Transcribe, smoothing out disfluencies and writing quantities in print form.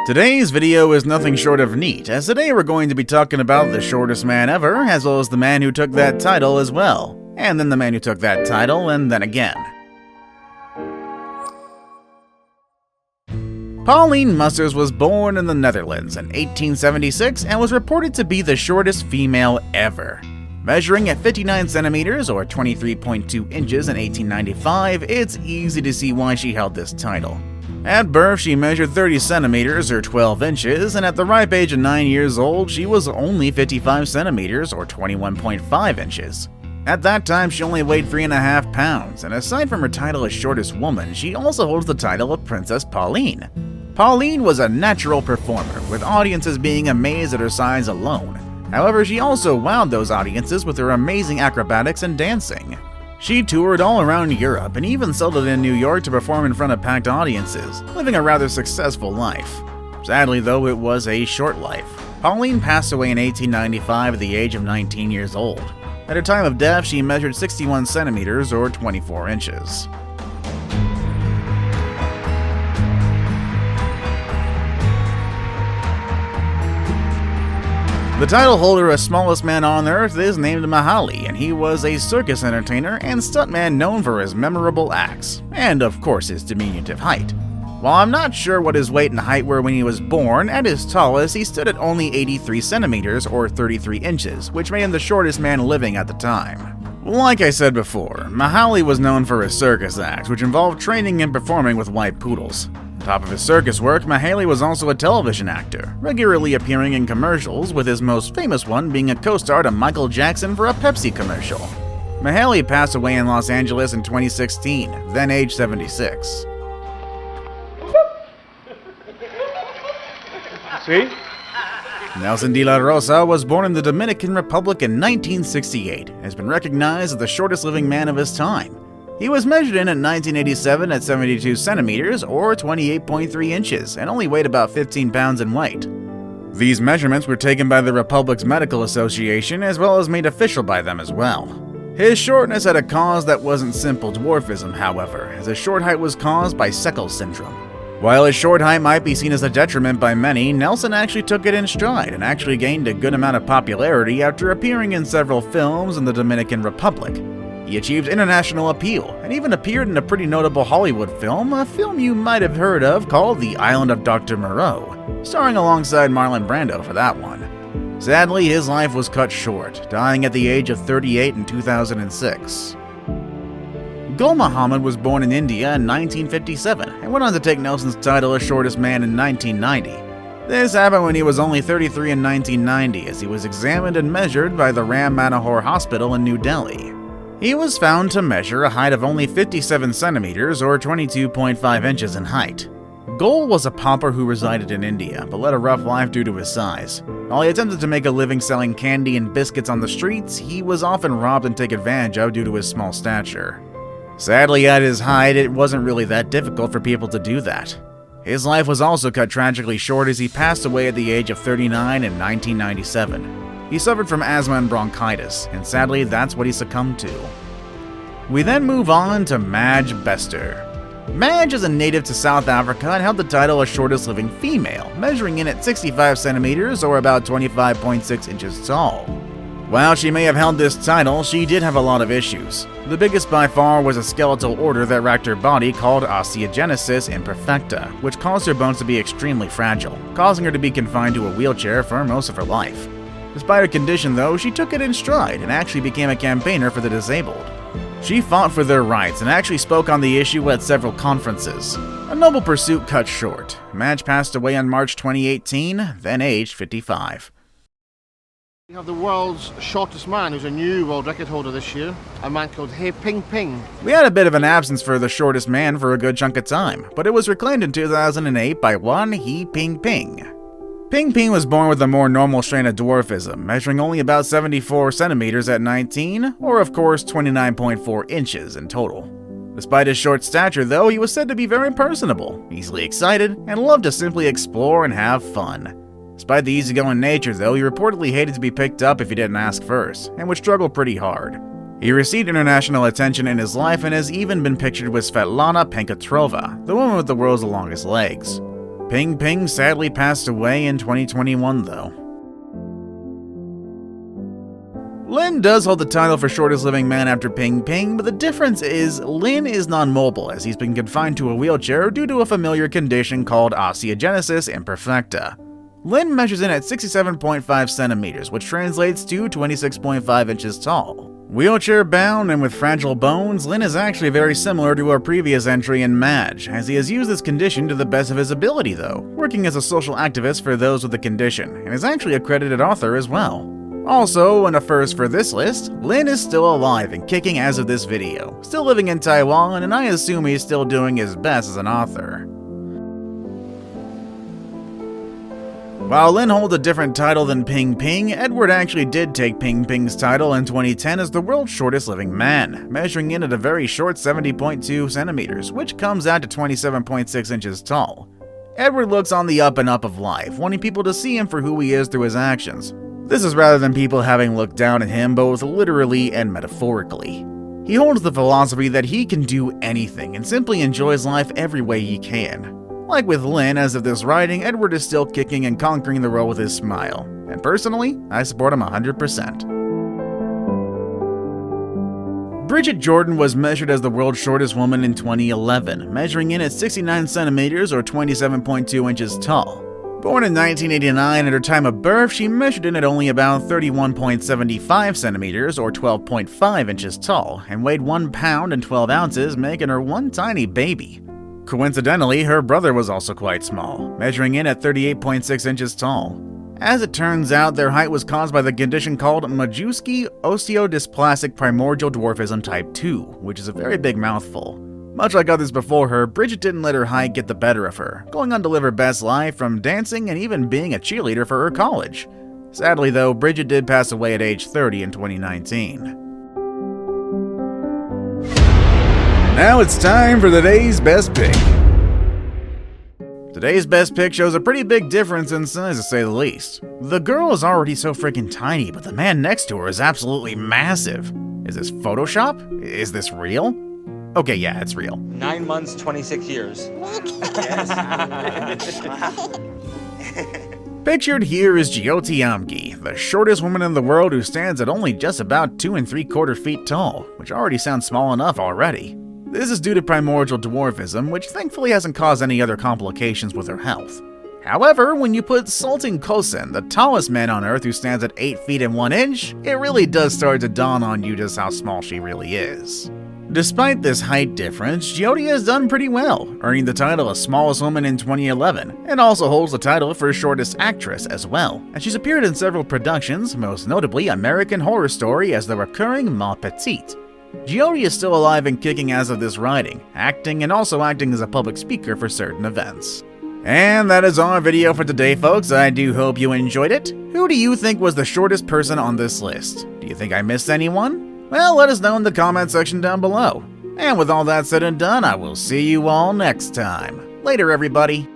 Today's video is nothing short of neat, as today we're going to be talking about the shortest man ever, as well as the man who took that title as well, and then the man who took that title, and then again. Pauline Musters was born in the Netherlands in 1876 and was reported to be the shortest female ever. Measuring at 59 centimeters or 23.2 inches in 1895, it's easy to see why she held this title. At birth, she measured 30 centimeters or 12 inches, and at the ripe age of 9 years old, she was only 55 centimeters or 21.5 inches. At that time, she only weighed 3.5 pounds, and aside from her title as shortest woman, she also holds the title of Princess Pauline. Pauline was a natural performer, with audiences being amazed at her size alone. However, she also wowed those audiences with her amazing acrobatics and dancing. She toured all around Europe and even settled in New York to perform in front of packed audiences, living a rather successful life. Sadly though, it was a short life. Pauline passed away in 1895 at the age of 19 years old. At her time of death, she measured 61 centimeters or 24 inches. The title holder of smallest man on earth is named Muja, and he was a circus entertainer and stuntman known for his memorable acts, and of course his diminutive height. While I'm not sure what his weight and height were when he was born, at his tallest he stood at only 83 centimeters or 33 inches, which made him the shortest man living at the time. Like I said before, Muja was known for his circus acts, which involved training and performing with white poodles. On top of his circus work, Muja was also a television actor, regularly appearing in commercials, with his most famous one being a co-star to Michael Jackson for a Pepsi commercial. Muja passed away in Los Angeles in 2016, then aged 76. See? Nelson de la Rosa was born in the Dominican Republic in 1968 and has been recognized as the shortest living man of his time. He was measured in 1987 at 72 centimeters or 28.3 inches and only weighed about 15 pounds in weight. These measurements were taken by the Republic's Medical Association as well as made official by them as well. His shortness had a cause that wasn't simple dwarfism, however, as his short height was caused by Seckel syndrome. While his short height might be seen as a detriment by many, Nelson actually took it in stride and actually gained a good amount of popularity after appearing in several films in the Dominican Republic. He achieved international appeal and even appeared in a pretty notable Hollywood film, a film you might have heard of called The Island of Dr. Moreau, starring alongside Marlon Brando for that one. Sadly, his life was cut short, dying at the age of 38 in 2006. Gomuhammad was born in India in 1957 and went on to take Nelson's title as shortest man in 1990. This happened when he was only 33 in 1990 as he was examined and measured by the Ram Manohar Hospital in New Delhi. He was found to measure a height of only 57 centimeters or 22.5 inches in height. Gol was a pauper who resided in India, but led a rough life due to his size. While he attempted to make a living selling candy and biscuits on the streets, he was often robbed and taken advantage of due to his small stature. Sadly, at his height, it wasn't really that difficult for people to do that. His life was also cut tragically short as he passed away at the age of 39 in 1997. He suffered from asthma and bronchitis, and sadly that's what he succumbed to. We then move on to Muja Bester. Muja is a native to South Africa and held the title as shortest living female, measuring in at 65 centimeters or about 25.6 inches tall. While she may have held this title, she did have a lot of issues. The biggest by far was a skeletal order that racked her body called osteogenesis imperfecta, which caused her bones to be extremely fragile, causing her to be confined to a wheelchair for most of her life. Despite her condition though, she took it in stride and actually became a campaigner for the disabled. She fought for their rights and actually spoke on the issue at several conferences. A noble pursuit cut short. Muja passed away on March 2018, then aged 55. We have the world's shortest man, who's a new world record holder this year, a man called He Ping Ping. We had a bit of an absence for the shortest man for a good chunk of time, but it was reclaimed in 2008 by one He Ping Ping. Ping Ping was born with a more normal strain of dwarfism, measuring only about 74 centimeters at 19, or of course 29.4 inches in total. Despite his short stature though, he was said to be very personable, easily excited, and loved to simply explore and have fun. Despite the easygoing nature though, he reportedly hated to be picked up if he didn't ask first, and would struggle pretty hard. He received international attention in his life and has even been pictured with Svetlana Penkatrova, the woman with the world's longest legs. Ping Ping sadly passed away in 2021 though. Lin does hold the title for shortest living man after Ping Ping, but the difference is Lin is non-mobile as he's been confined to a wheelchair due to a familiar condition called osteogenesis imperfecta. Lin measures in at 67.5 centimeters, which translates to 26.5 inches tall. Wheelchair-bound and with fragile bones, Lin is actually very similar to our previous entry in Madge, as he has used this condition to the best of his ability though, working as a social activist for those with the condition, and is actually a credited author as well. Also, and a first for this list, Lin is still alive and kicking as of this video, still living in Taiwan, and I assume he's still doing his best as an author. While Lin holds a different title than Ping Ping, Edward actually did take Ping Ping's title in 2010 as the world's shortest living man, measuring in at a very short 70.2 centimeters, which comes out to 27.6 inches tall. Edward looks on the up and up of life, wanting people to see him for who he is through his actions. This is rather than people having looked down at him both literally and metaphorically. He holds the philosophy that he can do anything and simply enjoys life every way he can. Like with Lin, as of this writing, Edward is still kicking and conquering the world with his smile. And personally, I support him 100%. Bridget Jordan was measured as the world's shortest woman in 2011, measuring in at 69 centimeters or 27.2 inches tall. Born in 1989, at her time of birth, she measured in at only about 31.75 centimeters or 12.5 inches tall, and weighed 1 pound and 12 ounces, making her one tiny baby. Coincidentally, her brother was also quite small, measuring in at 38.6 inches tall. As it turns out, their height was caused by the condition called Majewski osteodysplastic primordial dwarfism type 2, which is a very big mouthful. Much like others before her, Bridget didn't let her height get the better of her, going on to live her best life from dancing and even being a cheerleader for her college. Sadly though, Bridget did pass away at age 30 in 2019. Now it's time for today's best pick. Today's best pick shows a pretty big difference in size to say the least. The girl is already so freaking tiny, but the man next to her is absolutely massive. Is this Photoshop? Is this real? Okay, yeah, it's real. 9 months, 26 years. Pictured here is Jyoti Amgi, the shortest woman in the world who stands at only just about 2 3/4 feet tall, which already sounds small enough already. This is due to primordial dwarfism, which thankfully hasn't caused any other complications with her health. However, when you put Sultan Kosen, the tallest man on Earth who stands at 8 feet and 1 inch, it really does start to dawn on you just how small she really is. Despite this height difference, Jyoti has done pretty well, earning the title of smallest woman in 2011, and also holds the title for shortest actress as well, and she's appeared in several productions, most notably American Horror Story as the recurring Ma Petite. Jyoti is still alive and kicking as of this writing, acting and also acting as a public speaker for certain events. And that is our video for today, folks. I do hope you enjoyed it. Who do you think was the shortest person on this list? Do you think I missed anyone? Well, let us know in the comment section down below. And with all that said and done, I will see you all next time. Later, everybody.